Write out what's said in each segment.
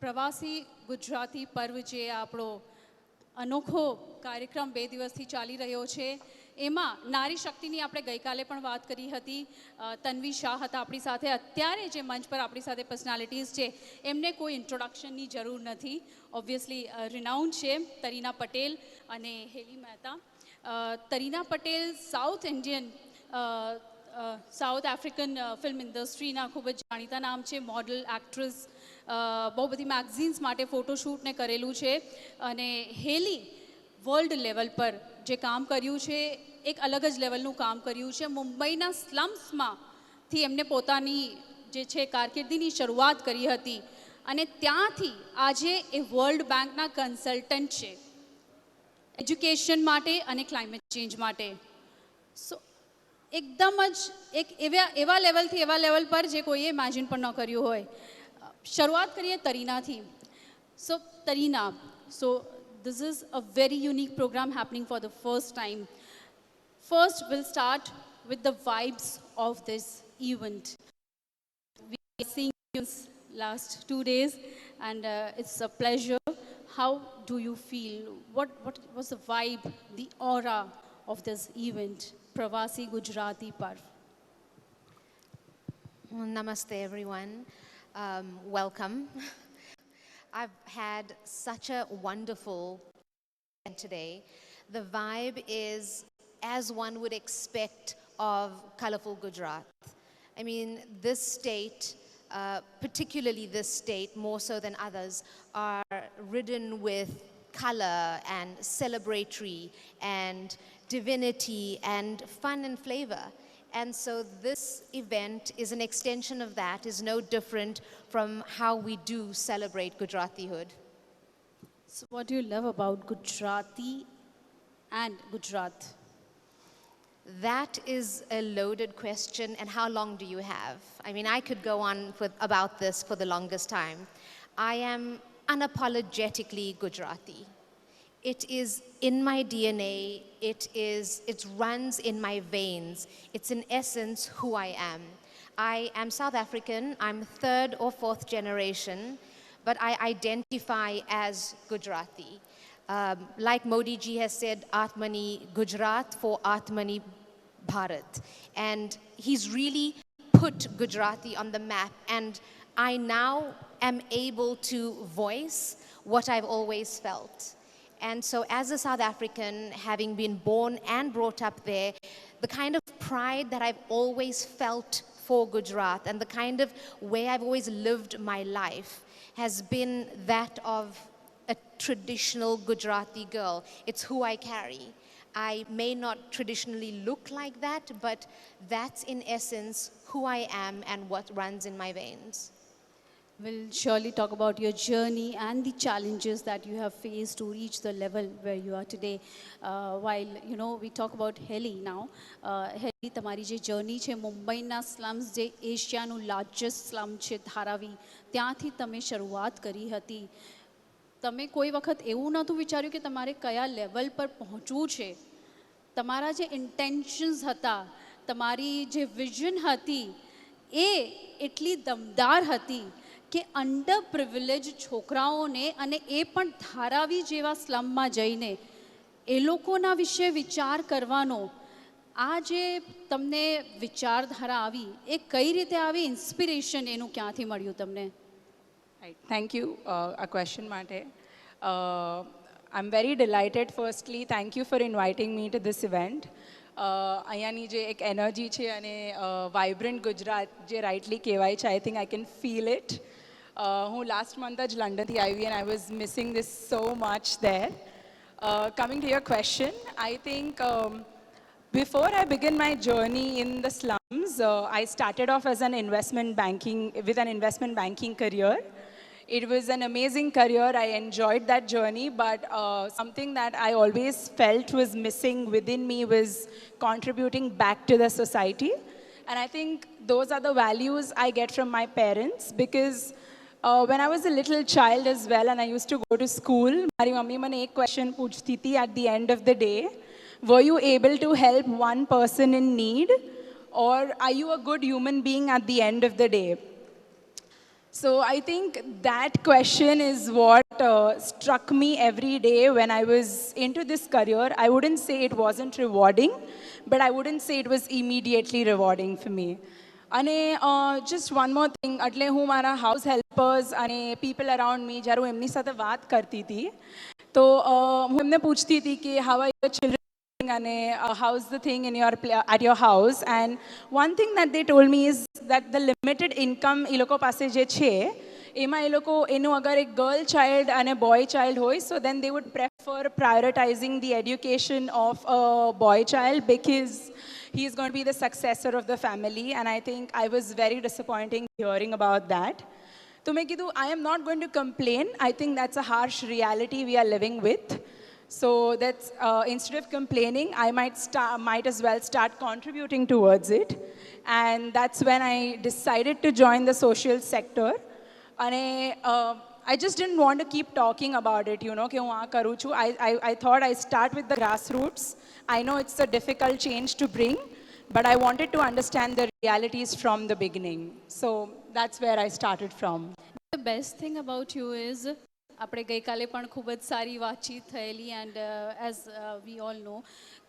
પ્રવાસી ગુજરાતી પર્વ જે આપણો અનોખો કાર્યક્રમ 2 દિવસથી ચાલી રહ્યો છે એમાં નારી શક્તિની આપણે ગઈકાલે પણ વાત કરી હતી. તન્વી શાહ હતા આપણી સાથે. અત્યારે જે મંચ પર આપણી સાથે પર્સનાલિટીઝ છે એમને કોઈ ઇન્ટ્રોડક્શનની જરૂર નથી. ઓબ્વિયસલી રિનાઉન્ડ છે તરીના પટેલ અને Heli Mehta. Tarina Patel south Indian south African film ઇન્ડસ્ટ્રીના ખૂબ જ જાણીતા નામ છે. મોડલ, એક્ટ્રેસ, બહુ બધી મેગઝીન્સ માટે ફોટોશૂટને કરેલું છે. અને હેલી વર્લ્ડ લેવલ પર જે કામ કર્યું છે એક અલગ જ લેવલનું કામ કર્યું છે. મુંબઈના સ્લમ્સમાંથી એમને પોતાની જે છે કારકિર્દીની શરૂઆત કરી હતી અને ત્યાંથી આજે એ વર્લ્ડ બેંકના કન્સલ્ટન્ટ છે એજ્યુકેશન માટે અને ક્લાઇમેટ ચેન્જ માટે. સો એકદમ જ એક એવા લેવલ પર જે કોઈએ ઇમેજિન પણ ન કર્યું હોય. શરૂઆત કરીએ તરીનાથી. સો તરીના, સો this is a very unique program happening for the first time. First, we'll start with the vibes of this event. We are seeing you last 2 days and it's a pleasure. How do you feel? What was the vibe, the aura of this event, Pravasi Gujarati Parv? Namaste everyone. Welcome. I've had such a wonderful event today. The vibe is as one would expect of colorful Gujarat. I mean, this state, particularly this state, more so than others, are ridden with color and celebratory and divinity and fun and flavor. And so this event is an extension of that, is no different from how we do celebrate Gujaratihood. So what do you love about Gujarati and Gujarat? That is a loaded question, and how long do you have? I mean, I could go on about this for the longest time. I am unapologetically Gujarati. It is in my DNA, it runs in my veins. It's in essence who I am. I am South African, I'm 3rd or 4th generation, but I identify as Gujarati. Like Modi ji has said, Atmani Gujarat for Atmani Bharat. And he's really put Gujarati on the map, and I now am able to voice what I've always felt. And so as a South African, having been born and brought up there, the kind of pride that I've always felt for Gujarat and the kind of way I've always lived my life has been that of a traditional Gujarati girl. It's who I carry. I may not traditionally look like that, but that's in essence who I am and what runs in my veins. We'll surely talk about your journey and the challenges that you have faced to reach the level where you are today. While, you know, we talk about Heli now. Heli, તમારી જે journey છે મુંબઈના slums જે એશિયાનું largest slum છે ધારાવી, ત્યાંથી તમે શરૂઆત કરી હતી. તમે કોઈ વખત એવું નહોતું વિચાર્યું કે તમારે કયા લેવલ પર પહોંચવું છે? તમારા જે ઇન્ટેન્શન્સ હતા, તમારી જે વિઝન હતી એ એટલી દમદાર હતી કે અંડર પ્રિવિલેજ છોકરાઓને અને એ પણ ધારાવી જેવા સ્લમમાં જઈને એ લોકોના વિશે વિચાર કરવાનો આ જે તમને વિચારધારા આવી એ કઈ રીતે આવી? ઇન્સ્પિરેશન એનું ક્યાંથી મળ્યું તમને? Thank you, a question માટે. I'm very delighted. Firstly, thank you for inviting me to this event. અહીંયાની જે એક એનર્જી છે અને વાઇબ્રન્ટ ગુજરાત જે રાઇટલી કહેવાય છે, I think I can feel it. હું લાસ્ટ મંથ જ લંડનથી આવી and I was missing this so much there. Coming to your question, I think before I began my journey in the slums, I started off as an investment banking career. It was an amazing career. I enjoyed that journey, but something that I always felt was missing within me was contributing back to the society. And I think those are the values I get from my parents, because when I was a little child as well and I used to go to school, mari mummy mane ek question puchti thi at the end of the day, were you able to help one person in need, or are you a good human being at the end of the day? So I think that question is what struck me every day when I was into this career. I wouldn't say it wasn't rewarding, but I wouldn't say it was immediately rewarding for me. અને just one more thing, એટલે હું મારા house helpers અને people around મી જ્યારે હું એમની સાથે વાત કરતી હતી તો હું એમને પૂછતી હતી કે how are your children and how's the thing in your at your house. And one thing that they told me is that the limited income એ લોકો પાસે જે છે એમાં એ લોકો એનું અગર એક girl child and a boy child હોય, so then they would prefer prioritizing the education of a boy child because he is going to be the successor of the family. And I think I was very disappointing hearing about that. So मैं कीधु, I am not going to complain. I think that's a harsh reality we are living with. So that's instead of complaining, I might as well start contributing towards it. And that's when I decided to join the social sector. And I just didn't want to keep talking about it, you know, कि હું આ કરું છું. I thought I start with the grassroots. I know it's a difficult change to bring, but I wanted to understand the realities from the beginning. So that's where I started from. The best thing about you is આપણે ગઈકાલે પણ ખૂબ જ સારી વાતચીત થયેલી and as we all know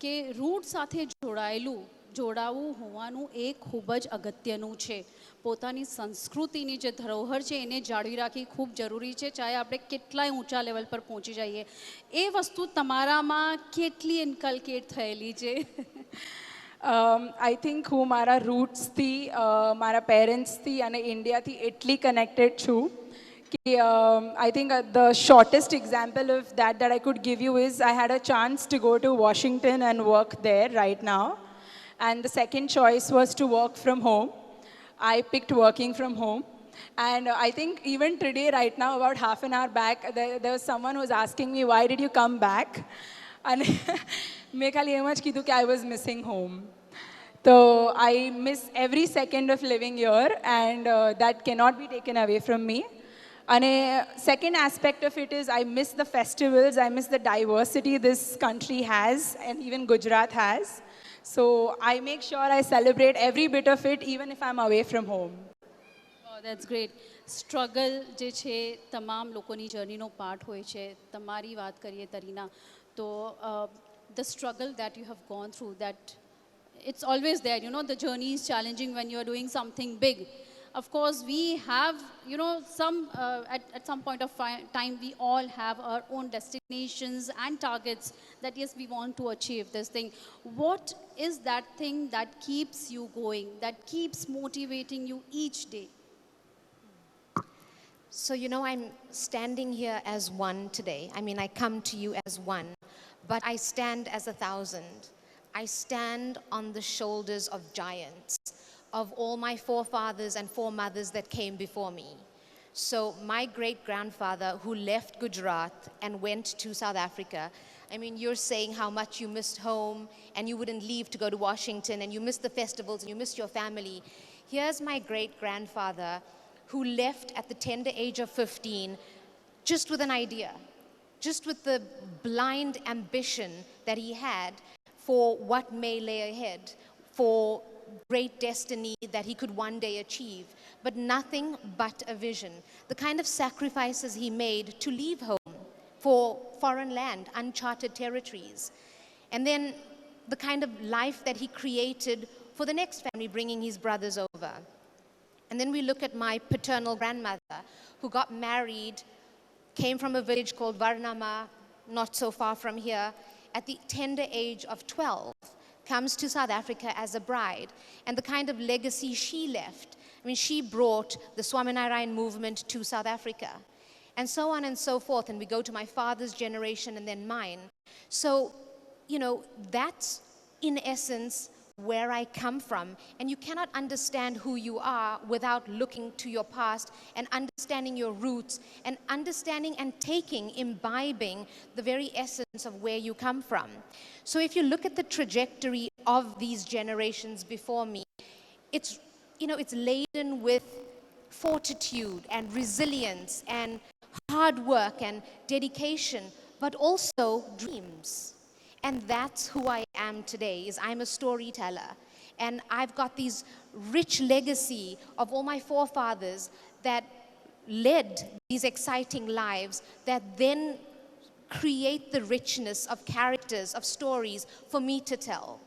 કે route સાથે જોડાવું હોવાનું એ ખૂબ જ અગત્યનું છે. પોતાની સંસ્કૃતિની જે ધરોહર છે એને જાળવી રાખવી ખૂબ જરૂરી છે, ચાહે આપણે કેટલાય ઊંચા લેવલ પર પહોંચી જઈએ. એ વસ્તુ તમારામાં કેટલી ઇન્કલ્કેટ થયેલી છે? I think હું મારા રૂટ્સથી મારા પેરેન્ટ્સથી અને ઇન્ડિયાથી એટલી કનેક્ટેડ છું. I think the shortest example of that I could give you is I had a chance to go to Washington and work there right now. And the second choice was to work from home. I picked working from home. And I think even today, right now, about half an hour back, there was someone who was asking me, why did you come back? And मैं खाली M ज कीधु कि I was missing home. So I miss every second of living here, and that cannot be taken away from me. And a second aspect of it is I miss the festivals, I miss the diversity this country has, and even Gujarat has. So I make sure I celebrate every bit of it, even if I'm away from home. Oh, that's great. Struggle જે છે તમામ લોકોની જર્નીનો part હોય છે. તમારી વાત કરીએ તરીના તો the struggle that you have gone through, that it's always there, you know, the journey is challenging when you're doing something big. Of course, we have, you know, at some point of time, we all have our own destinations and targets that, yes, we want to achieve this thing. What is that thing that keeps you going, that keeps motivating you each day? So, you know, I'm standing here as one today. I mean, I come to you as one, but I stand as 1,000. I stand on the shoulders of giants, of all my forefathers and foremothers that came before me. So my great-grandfather who left Gujarat and went to South Africa, I mean, you're saying how much you missed home and you wouldn't leave to go to Washington and you missed the festivals and you missed your family. Here's my great-grandfather who left at the tender age of 15 just with an idea, just with the blind ambition that he had for what may lay ahead, for great destiny that he could one day achieve, but nothing but a vision. The kind of sacrifices he made to leave home for foreign land, uncharted territories, and then the kind of life that he created for the next family, bringing his brothers over. And then we look at my paternal grandmother who got married, came from a village called Varnama, not so far from here, at the tender age of 12. Comes to South Africa as a bride, and the kind of legacy she left. I mean, she brought the Swaminarayan movement to South Africa, and so on and so forth. And we go to my father's generation and then mine. So, you know, that's in essence where I come from. And you cannot understand who you are without looking to your past and understanding your roots and understanding and imbibing the very essence of where you come from. So if you look at the trajectory of these generations before me, it's, you know, it's laden with fortitude and resilience and hard work and dedication, but also dreams. And that's who I am today, is I'm a storyteller. And I've got these rich legacy of all my forefathers that led these exciting lives that then create the richness of characters, of stories for me to tell.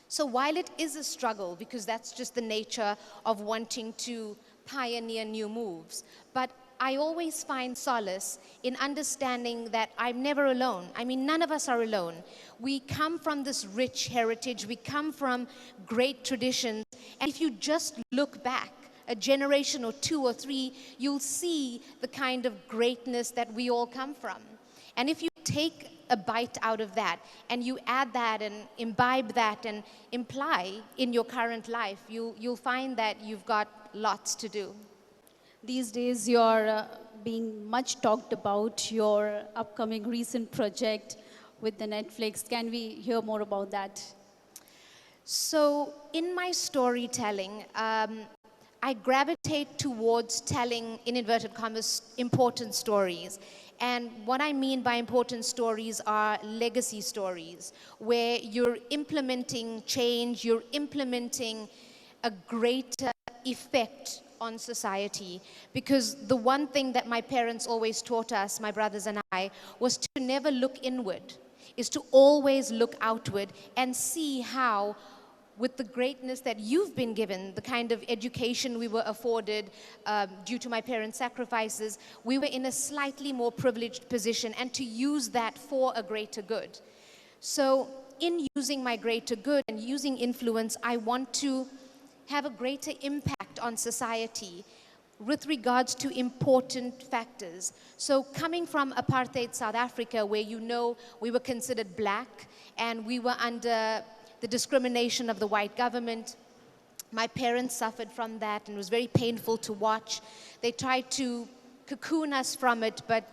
So while it is a struggle, because that's just the nature of wanting to pioneer new moves, but I always find solace in understanding that I'm never alone. I mean, none of us are alone. We come from this rich heritage, we come from great traditions, and if you just look back a generation or two or three, you'll see the kind of greatness that we all come from. And if you take a bite out of that and you add that and imbibe that and imply in your current life, you'll find that you've got lots to do. These days, you're being much talked about your upcoming recent project with the Netflix. Can we hear more about that? So in my storytelling, I gravitate towards telling, in inverted commas, important stories. And what I mean by important stories are legacy stories, where you're implementing change, you're implementing a greater effect on society. Because the one thing that my parents always taught us, my brothers and I, was to never look inward, is to always look outward and see how, with the greatness that you've been given, the kind of education we were afforded due to my parents' sacrifices, we were in a slightly more privileged position, and to use that for a greater good. So in using my greater good and using influence, I want to have a greater impact on society with regards to important factors. So coming from apartheid South Africa, where we were considered black and we were under the discrimination of the white government, my parents suffered from that, and it was very painful to watch. They tried to cocoon us from it, but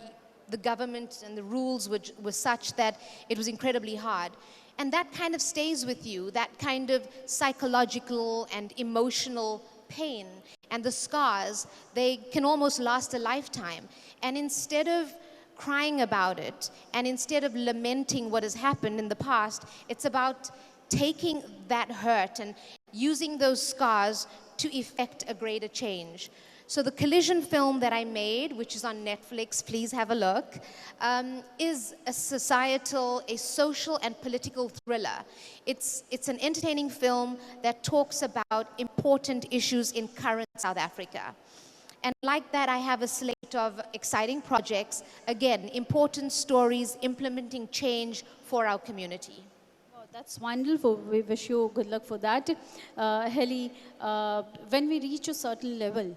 the government and the rules were such that it was incredibly hard. And that kind of stays with you, that kind of psychological and emotional pain and the scars, they can almost last a lifetime. And instead of crying about it, and instead of lamenting what has happened in the past, it's about taking that hurt and using those scars to effect a greater change. So the Collision film that I made, which is on Netflix, please have a look, is a societal, a social and political thriller. It's an entertaining film that talks about important issues in current South Africa. And like that, I have a slate of exciting projects, again, important stories, implementing change for our community. That's wonderful. We wish you good luck for that. Heli, when we reach a certain level,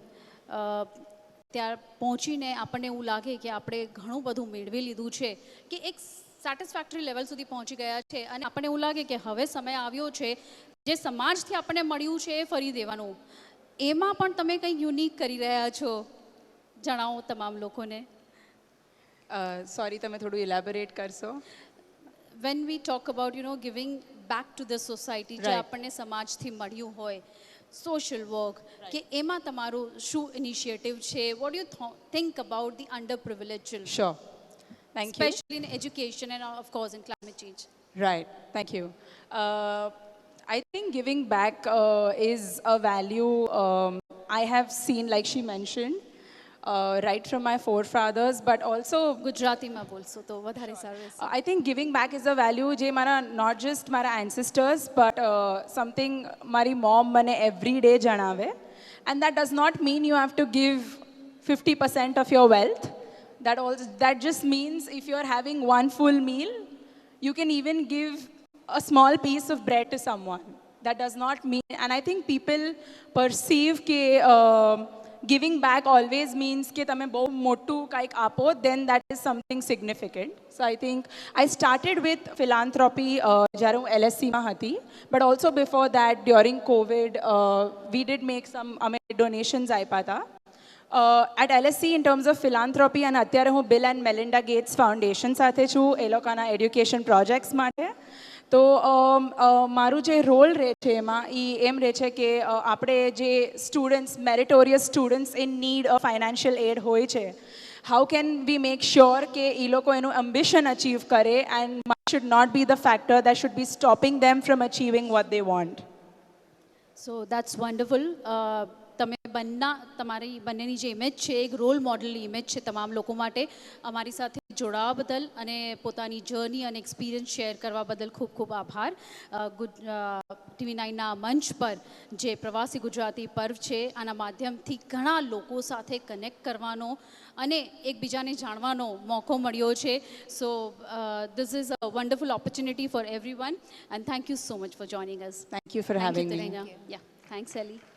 ત્યાં પહોંચીને આપણને એવું લાગે કે આપણે ઘણું બધું મેળવી લીધું છે, કે એક સેટિસ્ફેક્ટરી લેવલ સુધી પહોંચી ગયા છે, અને આપણને એવું લાગે કે હવે સમય આવ્યો છે જે સમાજથી આપણને મળ્યું છે એ ફરી દેવાનું. એમાં પણ તમે કંઈ યુનિક કરી રહ્યા છો, જણાવો તમામ લોકોને. સોરી, તમે થોડું ઇલેબોરેટ કરશો? When we talk about, giving back to the society, જે આપણને સમાજથી મળ્યું હોય, social work, કે એમાં તમારું શું initiative છે? What do you think about the underprivileged children? Sure. Thank you. Especially in education and of course in climate change. Right. Thank you. I think giving back is a value I have seen, like she mentioned, right from my forefathers, but also ગુજરાતીમાં બોલશો તો વધારે સારું રહેશે. I think giving back is a value જે મારા not just મારા ancestors, but something મારી mom મને every day જણાવે. And that does not mean you have to give 50% of your wealth. That just means if you're having one full meal, you can even give a small piece of bread to someone. That does not mean, and I think people perceive કે giving back always means કે તમે બહુ મોટું કંઈક આપો, then that is something significant. So I think I started with philanthropy જ્યારે હું LSCમાં હતી, but also before that during COVID we did make some અમે donations આપ્યા હતા. At LSC in terms of philanthropy, અને અત્યારે હું Bill and Melinda Gates Foundation સાથે છું એ લોકોના education projects માટે. તો મારું જે રોલ રહે છે એમાં એ એમ રહે છે કે આપણે જે students, meritorious students in need of financial aid હોય છે, how can we make sure કે એ લોકો એનું એમ્બિશન અચીવ કરે, and money should not be the factor that should be stopping them from achieving what they want. So that's wonderful. તમે તમારી બંનેની જે ઇમેજ છે એક રોલ મોડલની ઇમેજ છે તમામ લોકો માટે. અમારી સાથે જોડાવા બદલ અને પોતાની જર્ની અને એક્સપિરિયન્સ શેર કરવા બદલ ખૂબ ખૂબ આભાર. TV9ના મંચ પર જે પ્રવાસી ગુજરાતી પર્વ છે આના માધ્યમથી ઘણા લોકો સાથે કનેક્ટ કરવાનો અને એકબીજાને જાણવાનો મોકો મળ્યો છે. સો this is a wonderful opportunity for everyone and thank you so much for joining us. Thank you for having me. Yeah, thanks Ellie.